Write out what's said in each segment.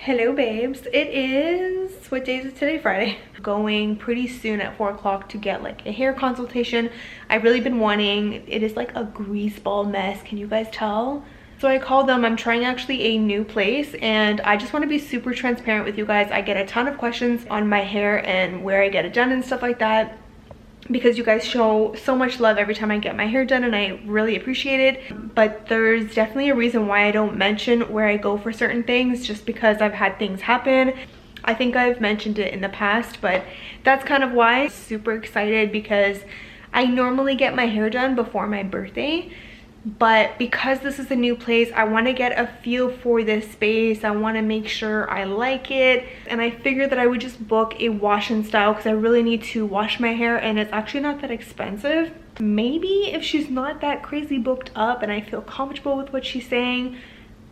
Hello babes, it is, what day is it today? Friday. Going pretty soon at 4 o'clock to get like a hair consultation. I've really been wanting. It is like a grease ball mess, can you guys tell? So I called them. I'm trying actually a new place and I just want to be super transparent with you guys. I get a ton of questions on my hair and where I get it done and stuff like that, because you guys show so much love every time I get my hair done and I really appreciate it. But there's definitely a reason why I don't mention where I go for certain things, just because I've had things happen. I think I've mentioned it in the past, but that's kind of why. I'm super excited because I normally get my hair done before my birthday. But because this is a new place, I want to get a feel for this space. I want to make sure I like it. And I figured that I would just book a wash and style because I really need to wash my hair and it's actually not that expensive. Maybe if she's not that crazy booked up and I feel comfortable with what she's saying,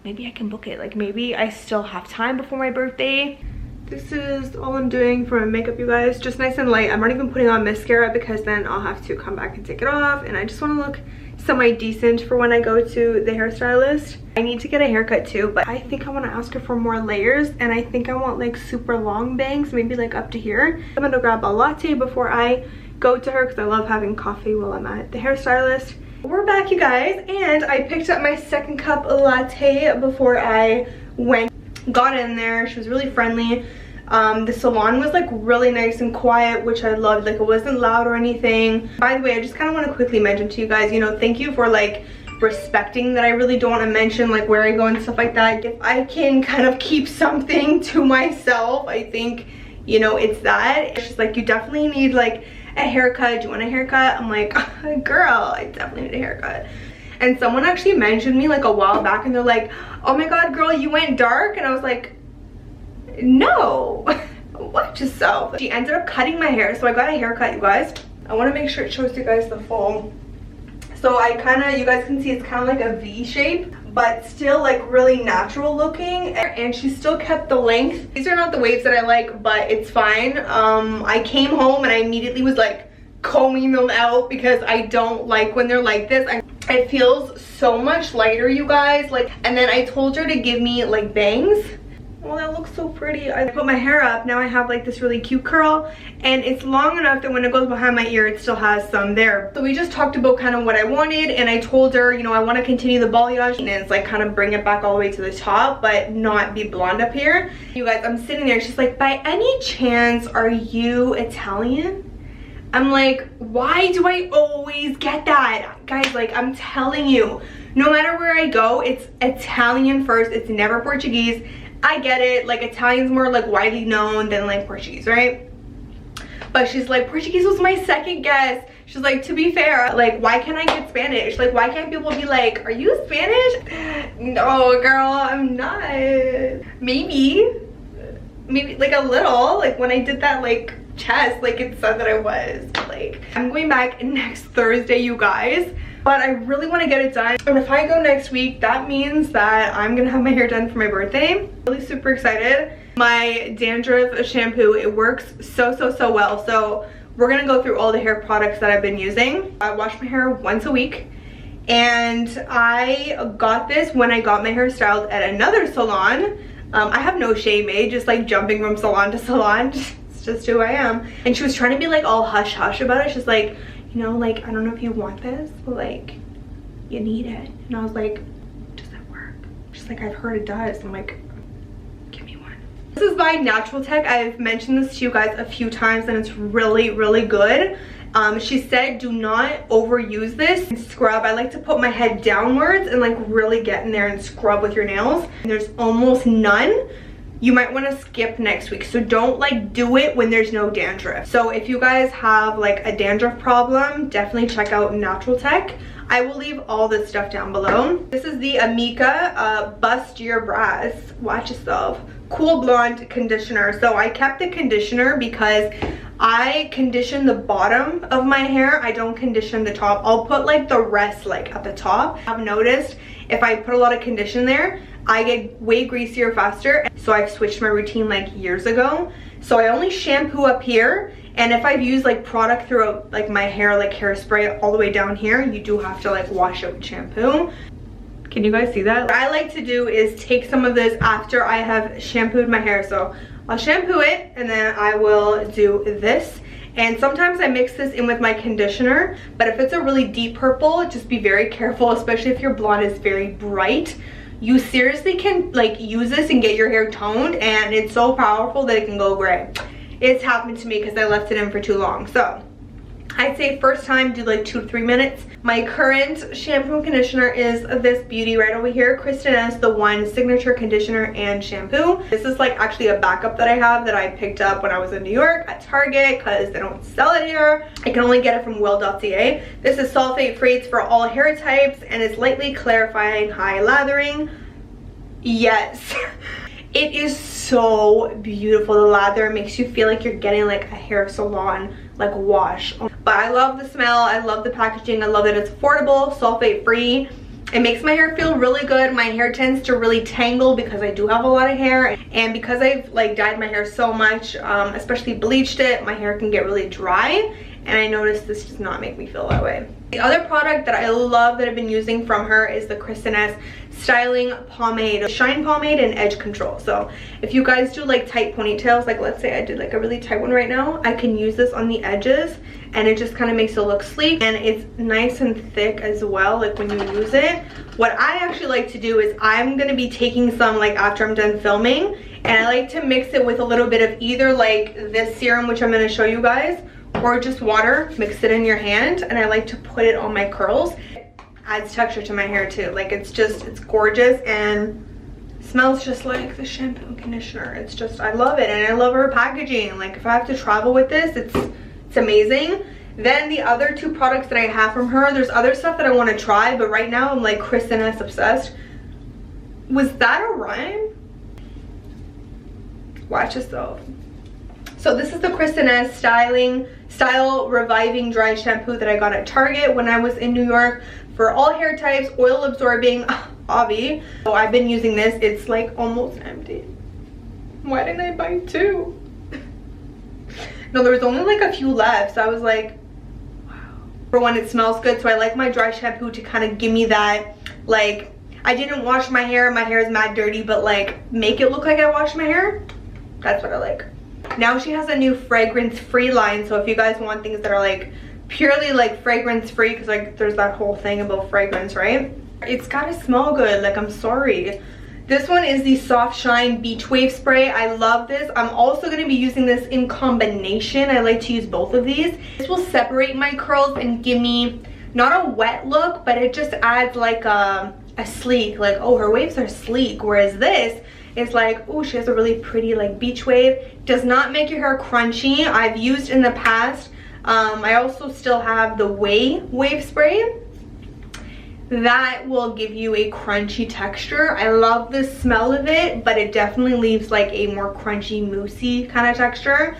maybe I can book it. Like maybe I still have time before my birthday. This is all I'm doing for my makeup, you guys. Just nice and light. I'm not even putting on mascara because then I'll have to come back and take it off. And I just want to look semi-decent for when I go to the hairstylist. I need to get a haircut too, but I think I want to ask her for more layers, and I think I want like super long bangs, maybe like up to here. I'm gonna grab a latte before I go to her because I love having coffee while I'm at the hairstylist. We're back, you guys, and I picked up my second cup latte before I went. Got in there. She was really friendly. The salon was like really nice and quiet, which I loved. Like it wasn't loud or anything. By the way, I just kind of want to quickly mention to you guys, you know, thank you for like respecting that I really don't want to mention like where I go and stuff like that. If I can kind of keep something to myself, I think, you know, it's that. It's just like, you definitely need like a haircut. Do you want a haircut? I'm like, girl, I definitely need a haircut. And someone actually mentioned me like a while back and they're like, oh my god, girl, you went dark. And I was like, no. Watch yourself. She ended up cutting my hair, so I got a haircut, you guys. I want to make sure it shows you guys the full. So I kind of, you guys can see it's kind of like a V shape, but still like really natural looking, and she still kept the length. These are not the waves that I like, but it's fine. I came home and I immediately was like combing them out because I don't like when they're like this. It feels so much lighter, you guys. Like, and then I told her to give me like bangs. Well, that looks so pretty. I put my hair up. Now I have like this really cute curl, and it's long enough that when it goes behind my ear, it still has some there. So we just talked about kind of what I wanted, and I told her, you know, I want to continue the balayage and it's like kind of bring it back all the way to the top, but not be blonde up here. You guys, I'm sitting there. She's like, by any chance, are you Italian? I'm like, why do I always get that? Guys, like, I'm telling you, no matter where I go, it's Italian first. It's never Portuguese. I get it, like Italian's more like widely known than like Portuguese, right? But she's like, Portuguese was my second guess. She's like, to be fair, like, why can't I get Spanish? Like, why can't people be like, are you Spanish? No, girl, I'm not. Maybe like a little, like when I did that like chest, like it said that I was. Like, I'm going back next Thursday, you guys. But I really want to get it done. And if I go next week, that means that I'm gonna have my hair done for my birthday. Really super excited. My dandruff shampoo, it works so well. So we're gonna go through all the hair products that I've been using. I wash my hair once a week. And I got this when I got my hair styled at another salon. I have no shame, just like jumping from salon to salon. It's just who I am. And she was trying to be like all hush hush about it. She's like, you know, like, I don't know if you want this, but like, you need it. And I was like, does that work? She's like, I've heard it does. I'm like, give me one. This is by Natural Tech. I've mentioned this to you guys a few times and it's really good. She said do not overuse this and scrub. I like to put my head downwards and like really get in there and scrub with your nails. And there's almost none. You might want to skip next week, so don't like do it when there's no dandruff. So if you guys have like a dandruff problem, definitely check out Natural Tech. I will leave all this stuff down below. This is the Amika Bust Your Brass, watch yourself, Cool Blonde Conditioner. So I kept the conditioner because I condition the bottom of my hair. I don't condition the top. I'll put like the rest like at the top. I've noticed if I put a lot of condition there, I get way greasier faster. So I've switched my routine like years ago. So I only shampoo up here, and if I've used like product throughout like my hair, like hairspray all the way down here, you do have to like wash out with shampoo. Can you guys see that? What I like to do is take some of this after I have shampooed my hair. So I'll shampoo it and then I will do this. And sometimes I mix this in with my conditioner, but if it's a really deep purple, just be very careful, especially if your blonde is very bright. You seriously can like use this and get your hair toned, and it's so powerful that it can go gray. It's happened to me because I left it in for too long. So I'd say first time do like 2 to 3 minutes. My current shampoo and conditioner is this beauty right over here, Kristen S. The One Signature Conditioner and Shampoo. This is like actually a backup that I have that I picked up when I was in New York at Target because they don't sell it here. I can only get it from well.ca. This is sulfate free. It's for all hair types and it's lightly clarifying, high lathering. Yes. It is so beautiful. The lather makes you feel like you're getting like a hair salon like wash. But I love the smell, I love the packaging, I love that it's affordable, sulfate free. It makes my hair feel really good. My hair tends to really tangle because I do have a lot of hair, and because I've like dyed my hair so much, especially bleached it, my hair can get really dry, and I noticed this does not make me feel that way. The other product that I love that I've been using from her is the Kristen S. Styling Pomade, Shine Pomade and Edge Control. So if you guys do like tight ponytails, like let's say I did like a really tight one right now, I can use this on the edges and it just kind of makes it look sleek, and it's nice and thick as well like when you use it. What I actually like to do is I'm going to be taking some like after I'm done filming, and I like to mix it with a little bit of either like this serum, which I'm going to show you guys, or just water. Mix it in your hand, and I like to put it on my curls. It adds texture to my hair too. Like it's gorgeous and smells just like the shampoo and conditioner. It's just, I love it, and I love her packaging. Like if I have to travel with this, it's amazing. Then the other 2 products that I have from her, there's other stuff that I want to try, but right now I'm like Kristen S. obsessed. Was that a rhyme? Watch yourself. So this is the Kristen S. Style Reviving Dry Shampoo that I got at Target when I was in New York for all hair types, oil absorbing, obvi. So I've been using this. It's like almost empty. Why didn't I buy 2? No, there was only like a few left, so I was like, wow. For one, it smells good, so I like my dry shampoo to kind of give me that, like, I didn't wash my hair is mad dirty, but like make it look like I washed my hair. That's what I like. Now she has a new fragrance free line, so if you guys want things that are like purely like fragrance free, because like there's that whole thing about fragrance, right? It's gotta smell good, like I'm sorry. This one is the Soft Shine Beach Wave Spray. I love this. I'm also going to be using this in combination. I like to use both of these. This will separate my curls and give me not a wet look, but it just adds like a sleek, like, oh, her waves are sleek. Whereas this is like, oh, she has a really pretty like beach wave. Does not make your hair crunchy. I've used in the past. I also still have the Wave Spray. That will give you a crunchy texture. I love the smell of it, but it definitely leaves like a more crunchy, moussey kind of texture.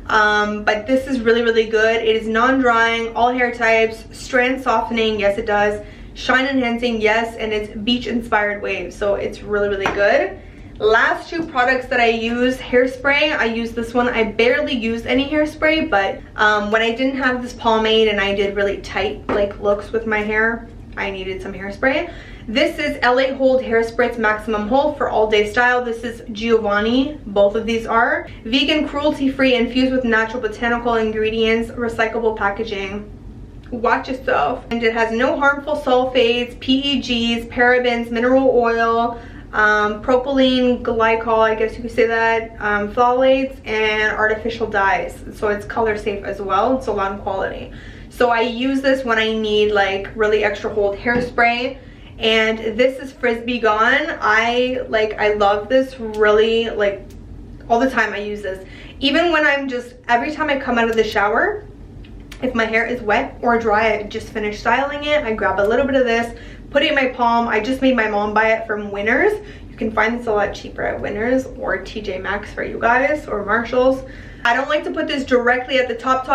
But this is really, really good. It is non-drying, all hair types, strand softening, yes it does, shine enhancing, yes, and it's beach inspired waves, so it's really, really good. Last 2 products that I use, hairspray. I use this one. I barely use any hairspray, but when I didn't have this pomade and I did really tight like looks with my hair, I needed some hairspray. This is LA Hold Hair Spritz Maximum Hold for all day style. This is Giovanni. Both of these are vegan, cruelty free, infused with natural botanical ingredients, recyclable packaging. Watch yourself. And it has no harmful sulfates, PEGs, parabens, mineral oil, propylene glycol, I guess you could say that, phthalates, and artificial dyes. So it's color safe as well. It's Salon quality. So I use this when I need like really extra hold hairspray, and this is Frisbee Gone. I love this really, like all the time I use this. Even when I'm just, every time I come out of the shower, if my hair is wet or dry, I just finished styling it, I grab a little bit of this, put it in my palm. I just made my mom buy it from Winners. You can find this a lot cheaper at Winners or TJ Maxx for you guys, or Marshalls. I don't like to put this directly at the top,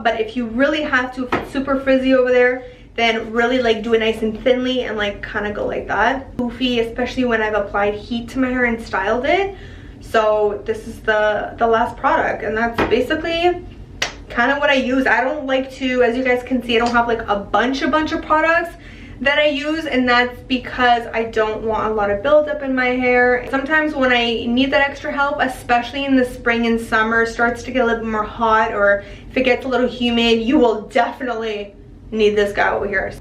but if you really have to, if it's super frizzy over there, then really like do it nice and thinly and like kind of go like that. Poofy, especially when I've applied heat to my hair and styled it. So this is the last product, and that's basically kind of what I use. I don't like to, as you guys can see, I don't have like a bunch of products. that I use, and that's because I don't want a lot of buildup in my hair. Sometimes when I need that extra help, especially in the spring and summer, starts to get a little bit more hot, or if it gets a little humid, you will definitely need this guy over here.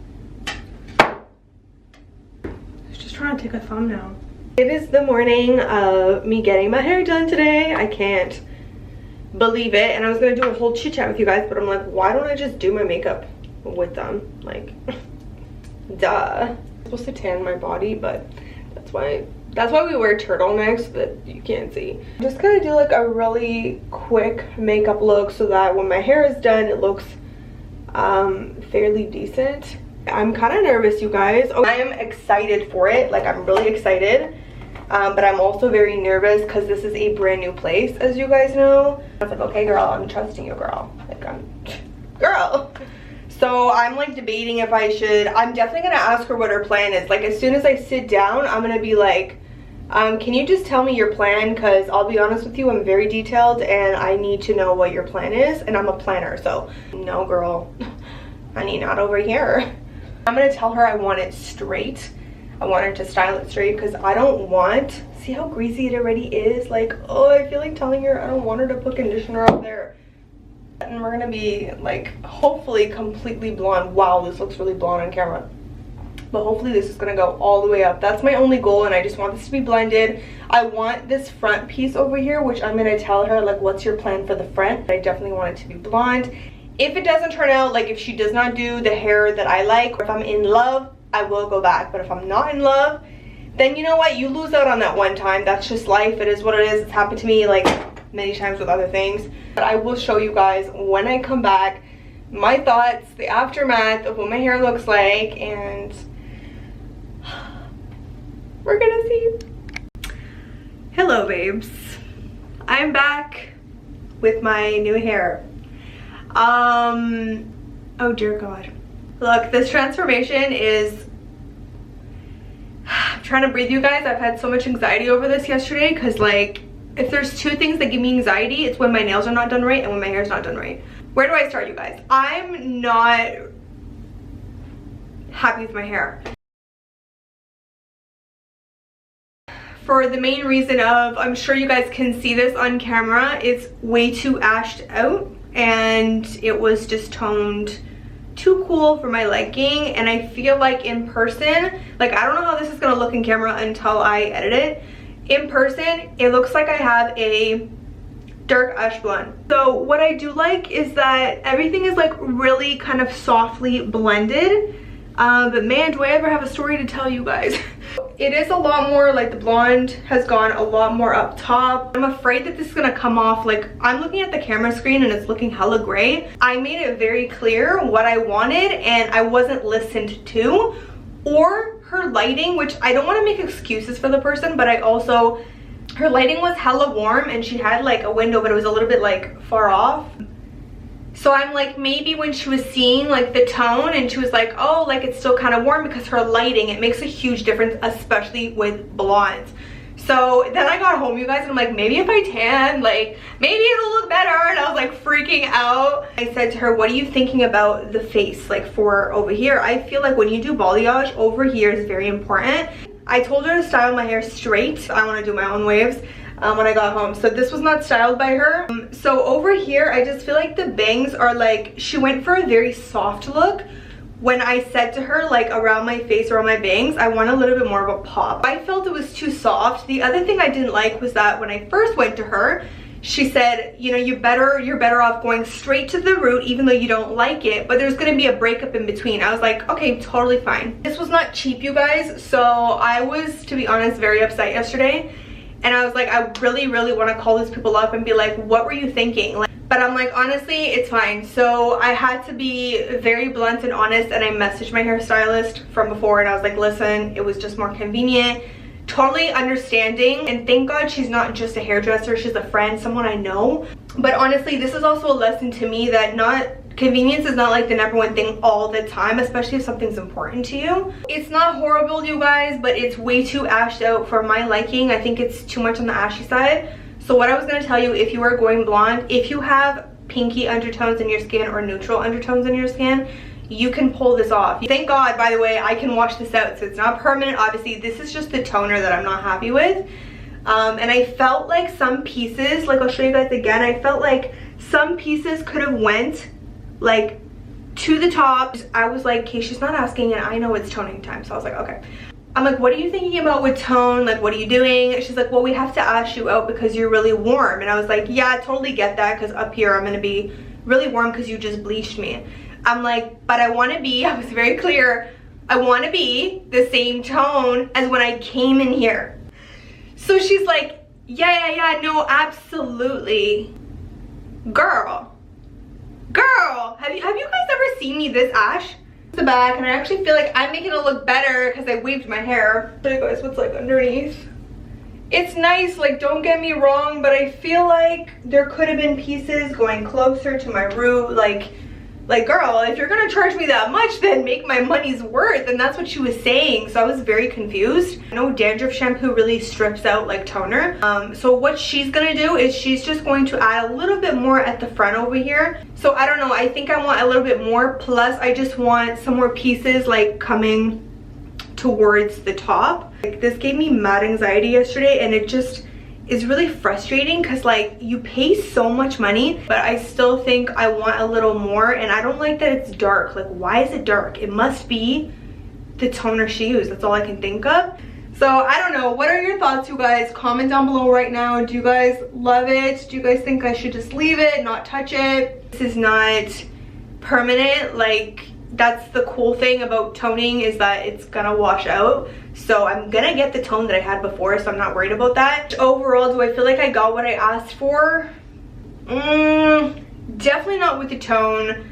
Just trying to take a thumbnail. It is the morning of me getting my hair done today. I can't believe it, and I was gonna do a whole chit chat with you guys, but I'm like, why don't I just do my makeup with them? Like, duh. I'm supposed to tan my body, but that's why we wear turtlenecks, so that you can't see. I'm just gonna do like a really quick makeup look so that when my hair is done, it looks fairly decent. I'm kind of nervous, you guys. I am excited for it. Like, I'm really excited, but I'm also very nervous because this is a brand new place, as you guys know. I was like, okay girl, I'm trusting you, girl. Like, girl. So I'm like debating if I should. I'm definitely gonna ask her what her plan is. Like, as soon as I sit down, I'm gonna be like, can you just tell me your plan? Because I'll be honest with you, I'm very detailed and I need to know what your plan is, and I'm a planner. So no girl, honey, not over here. I'm gonna tell her I want it straight. I want her to style it straight because I don't want, see how greasy it already is? Like, oh, I feel like telling her I don't want her to put conditioner up there. And we're gonna be like, hopefully completely blonde. Wow, this looks really blonde on camera. But hopefully this is gonna go all the way up. That's my only goal, and I just want this to be blended. I want this front piece over here, which I'm gonna tell her, like, what's your plan for the front? I definitely want it to be blonde. If it doesn't turn out, like if she does not do the hair that I like, or if I'm in love, I will go back. But if I'm not in love, then you know what? You lose out on that one time. That's just life. It is what it is. It's happened to me like many times with other things. But I will show you guys when I come back my thoughts, the aftermath of what my hair looks like, and we're gonna see. Hello babes, I'm back with my new hair. Oh dear God. Look, this transformation is, I'm trying to breathe, you guys. I've had so much anxiety over this yesterday because, like, if there's two things that give me anxiety, it's when my nails are not done right and when my hair's not done right. Where do I start, you guys? I'm not happy with my hair. For the main reason of, I'm sure you guys can see this on camera, it's way too ashed out and it was just toned too cool for my liking. And I feel like in person, like, I don't know how this is gonna look in camera until I edit it. In person, it looks like I have a dark ash blonde. So what I do like is that everything is like really kind of softly blended. But man, do I ever have a story to tell you guys. It is a lot more, like, the blonde has gone a lot more up top. I'm afraid that this is gonna come off, like, I'm looking at the camera screen and it's looking hella gray. I made it very clear what I wanted and I wasn't listened to, or her lighting, which I don't want to make excuses for the person, but I also, her lighting was hella warm and she had like a window, but it was a little bit like far off. So I'm like, maybe when she was seeing like the tone and she was like, oh, like it's still kind of warm because her lighting, it makes a huge difference, especially with blondes. So then I got home, you guys, and I'm like, maybe if I tan, like, maybe it'll look better. And I was like freaking out. I said to her, what are you thinking about the face, like, for over here? I feel like when you do balayage, over here is very important. I told her to style my hair straight. I want to do my own waves when I got home. So this was not styled by her. So over here, I just feel like the bangs are like, she went for a very soft look. When I said to her, like, around my face, around my bangs, I want a little bit more of a pop. I felt it was too soft. The other thing I didn't like was that when I first went to her, she said, you know, you're better off going straight to the root, even though you don't like it, but there's gonna be a breakup in between. I was like, okay, totally fine. This was not cheap, you guys, so I was, to be honest, very upset yesterday. And I was like, I really, really want to call these people up and be like, what were you thinking? Like, but I'm like, honestly, it's fine. So I had to be very blunt and honest, and I messaged my hairstylist from before and I was like, listen, it was just more convenient. Totally understanding, and thank God she's not just a hairdresser, she's a friend, someone I know. But honestly, this is also a lesson to me that convenience is not like the #1 thing all the time, especially if something's important to you. It's not horrible, you guys, but it's way too ashed out for my liking. I think it's too much on the ashy side. So what I was gonna tell you, if you are going blonde, if you have pinky undertones in your skin or neutral undertones in your skin, you can pull this off. Thank God, by the way, I can wash this out, so it's not permanent. Obviously, this is just the toner that I'm not happy with. And I felt like some pieces, like I'll show you guys again, I felt like some pieces could have went like to the top. I was like, okay, she's not asking and I know it's toning time. So I was like, okay. I'm like, what are you thinking about with tone? Like, what are you doing? She's like, well, we have to ash you out because you're really warm. And I was like, yeah, I totally get that, because up here I'm gonna be really warm because you just bleached me. I'm like, but I want to be, I was very clear, I want to be the same tone as when I came in here. So she's like, yeah, no, absolutely. Girl, have you guys ever seen me this ash? The back, and I actually feel like I'm making it look better because I waved my hair. Show you guys what's like underneath. It's nice, like, don't get me wrong, but I feel like there could have been pieces going closer to my root. Like, girl, if you're gonna charge me that much, then make my money's worth. And that's what she was saying, so I was very confused. I know dandruff shampoo really strips out like toner. So what she's gonna do is she's just going to add a little bit more at the front over here. So I don't know, I think I want a little bit more, plus I just want some more pieces like coming towards the top. Like, this gave me mad anxiety yesterday, and it just is really frustrating because, like, you pay so much money, but I still think I want a little more. And I don't like that it's dark. Like, why is it dark? It must be the toner she used. That's all I can think of. So I don't know, what are your thoughts, you guys? Comment down below right now. Do you guys love it? Do you guys think I should just leave it, not touch it? This is not permanent. Like, that's the cool thing about toning, is that it's gonna wash out. So I'm gonna get the tone that I had before, so I'm not worried about that. Overall, do I feel like I got what I asked for? Definitely not with the tone.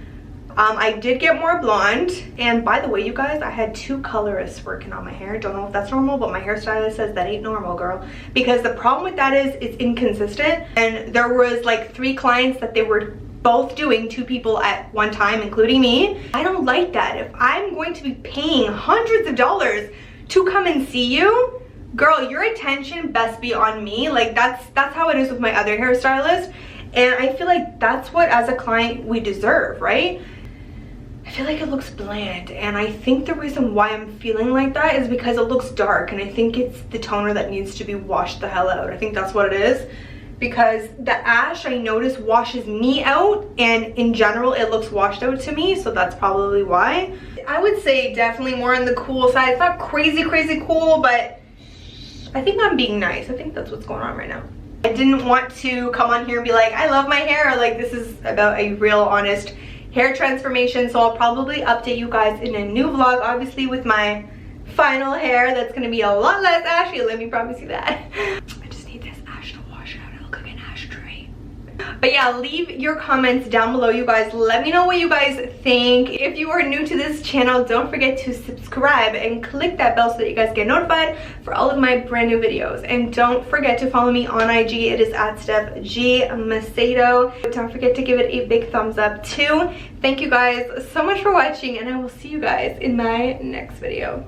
I did get more blonde. And by the way, you guys, I had 2 colorists working on my hair. Don't know if that's normal, but my hairstylist says that ain't normal, girl. Because the problem with that is it's inconsistent. And there was like 3 clients that they were both doing 2 people at one time, including me. I don't like that. If I'm going to be paying hundreds of dollars to come and see you, girl, your attention best be on me. Like, that's how it is with my other hairstylist. And I feel like that's what, as a client, we deserve, right? I feel like it looks bland, and I think the reason why I'm feeling like that is because it looks dark, and I think it's the toner that needs to be washed the hell out. I think that's what it is, because the ash, I noticed, washes me out, and in general it looks washed out to me, so that's probably why. I would say definitely more on the cool side. It's not crazy cool, but I think I'm being nice. I think that's what's going on right now. I didn't want to come on here and be like, I love my hair. Like, this is about a real honest hair transformation, so I'll probably update you guys in a new vlog, obviously with my final hair that's gonna be a lot less ashy, let me promise you that. I just need this ash to wash out. I look like an ashtray. But yeah, leave your comments down below, you guys. Let me know what you guys think. If you are new to this channel, don't forget to subscribe and click that bell so that you guys get notified for all of my brand new videos. And don't forget to follow me on IG. It is at StephG Don't forget to give it a big thumbs up too. Thank you guys so much for watching, and I will see you guys in my next video.